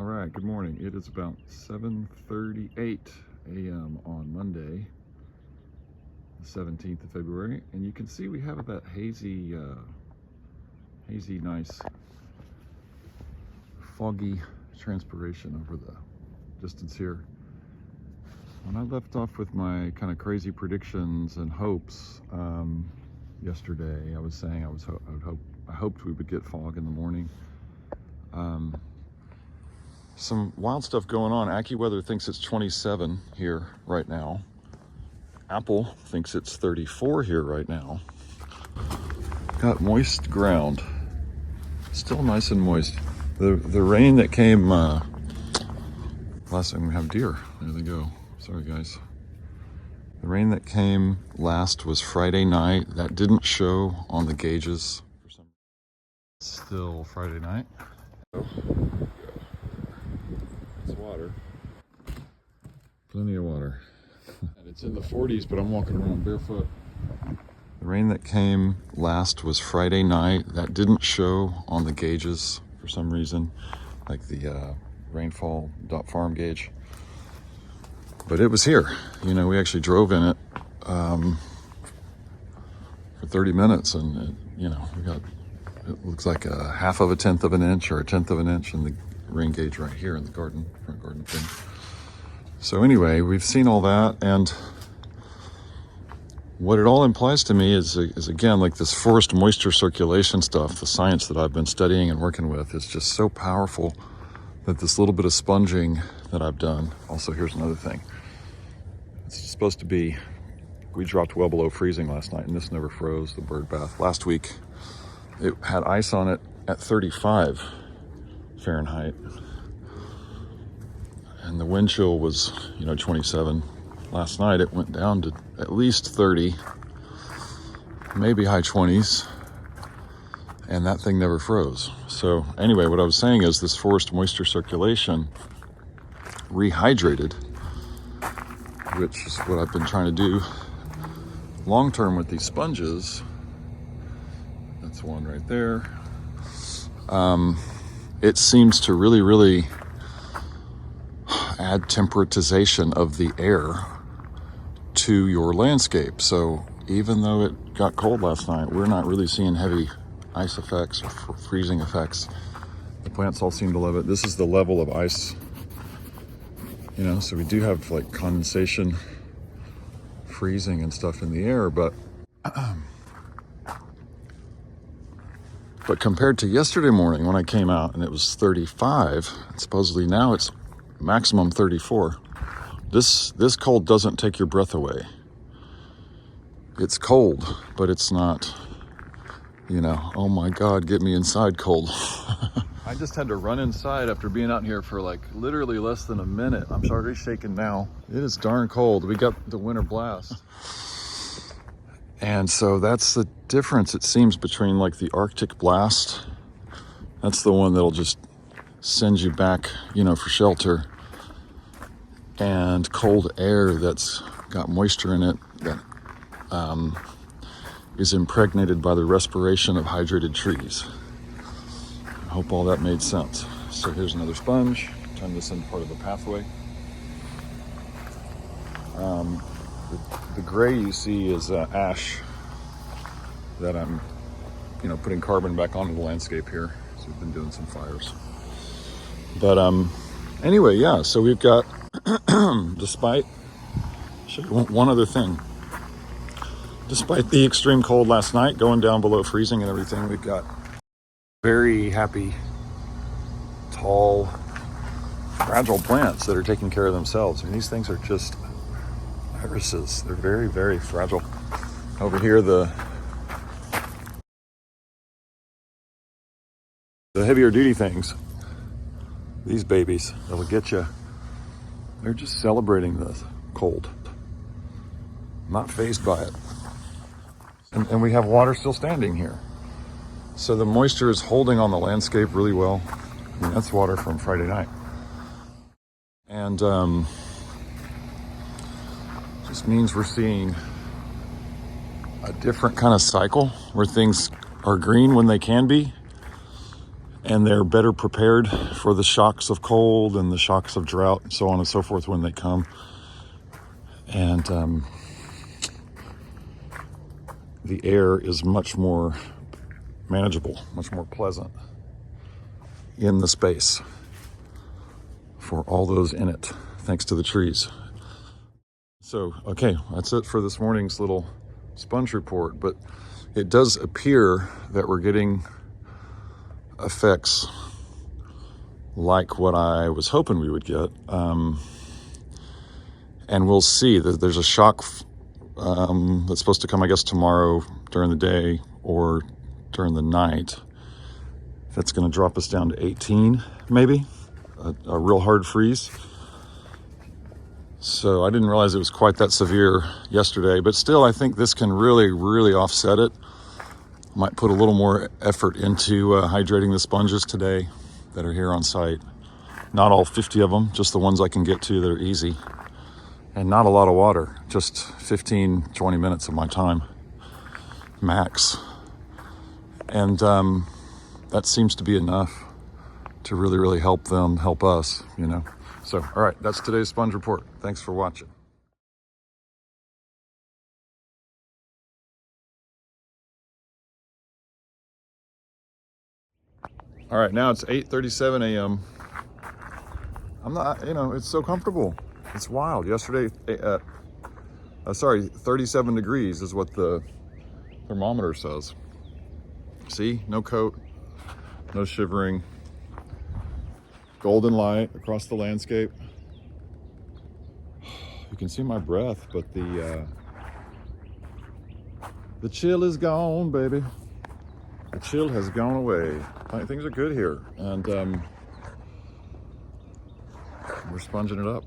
All right, good morning. It is about 7:38 a.m. on Monday, the 17th of February, and you can see we have that hazy, nice, foggy transpiration over the distance here. When I left off with my kind of crazy predictions and hopes yesterday, I was saying I hoped we would get fog in the morning. Some wild stuff going on. AccuWeather thinks it's 27 here right now. Apple thinks it's 34 here right now. Got moist ground. Still nice and moist. The rain that came last time, we have deer. There they go. Sorry guys. The rain that came last was Friday night. That didn't show on the gauges. Still Friday night. It's water. Plenty of water. And it's in the 40s, but I'm walking around barefoot. The rain that came last was Friday night. That didn't show on the gauges for some reason, like the rainfall.farm gauge. But it was here. You know, we actually drove in it for 30 minutes, and we got, it looks like a half of a tenth of an inch or a tenth of an inch in the rain gauge right here in the front garden thing. So anyway, we've seen all that, and what it all implies to me is again, like this forest moisture circulation stuff, the science that I've been studying and working with is just so powerful that this little bit of sponging that I've done. Also, here's another thing. It's supposed to be, we dropped well below freezing last night, and this never froze, the bird bath. Last week, it had ice on it at 35 Fahrenheit. And the wind chill was, 27. Last night it went down to at least 30, maybe high 20s, and that thing never froze. So anyway, what I was saying is this forest moisture circulation rehydrated, which is what I've been trying to do long term with these sponges. That's one right there. It seems to really add temperatization of the air to your landscape. So even though it got cold last night, we're not really seeing heavy ice effects or freezing effects. The plants all seem to love it. This is the level of ice, so we do have like condensation, freezing and stuff in the air, but compared to yesterday morning when I came out and it was 35, and supposedly now it's maximum 34. This cold doesn't take your breath away. It's cold, but it's not, oh my God, get me inside cold. I just had to run inside after being out here for like literally less than a minute. I'm already shaking now. It is darn cold. We got the winter blast. And so that's the difference, it seems, between like the Arctic blast. That's the one that'll just send you back, for shelter. And cold air that's got moisture in it that is impregnated by the respiration of hydrated trees. I hope all that made sense. So here's another sponge. Turn this into part of the pathway. The gray you see is ash that I'm, putting carbon back onto the landscape here. So we've been doing some fires. But anyway, yeah. So we've got, despite one other thing. Despite the extreme cold last night, going down below freezing and everything, we've got very happy, tall, fragile plants that are taking care of themselves. I mean, these things are just irises. They're very, very fragile. Over here, the heavier duty things, these babies that'll get you, they're just celebrating the cold, not fazed by it. And we have water still standing here. So the moisture is holding on the landscape really well. I mean, that's water from Friday night. And just means we're seeing a different kind of cycle where things are green when they can be, and they're better prepared for the shocks of cold and the shocks of drought and so on and so forth when they come. And the air is much more manageable, much more pleasant in the space for all those in it, thanks to the trees. So, okay, that's it for this morning's little sponge report, but it does appear that we're getting effects like what I was hoping we would get. And we'll see that there's a shock that's supposed to come, I guess, tomorrow during the day or during the night. That's going to drop us down to 18, maybe, a real hard freeze. So I didn't realize it was quite that severe yesterday, but still, I think this can really, really offset it. Might put a little more effort into hydrating the sponges today that are here on site. Not all 50 of them, just the ones I can get to that are easy. And not a lot of water, just 15, 20 minutes of my time, max. And that seems to be enough to really, really help them, help us, you know. So, all right, that's today's sponge report. Thanks for watching. All right, now it's 8:37 a.m. I'm not, you know, it's so comfortable. It's wild. Yesterday, 37 degrees is what the thermometer says. See, no coat, no shivering. Golden light across the landscape. You can see my breath, but the chill is gone, baby. The chill has gone away. Things are good here, and we're sponging it up.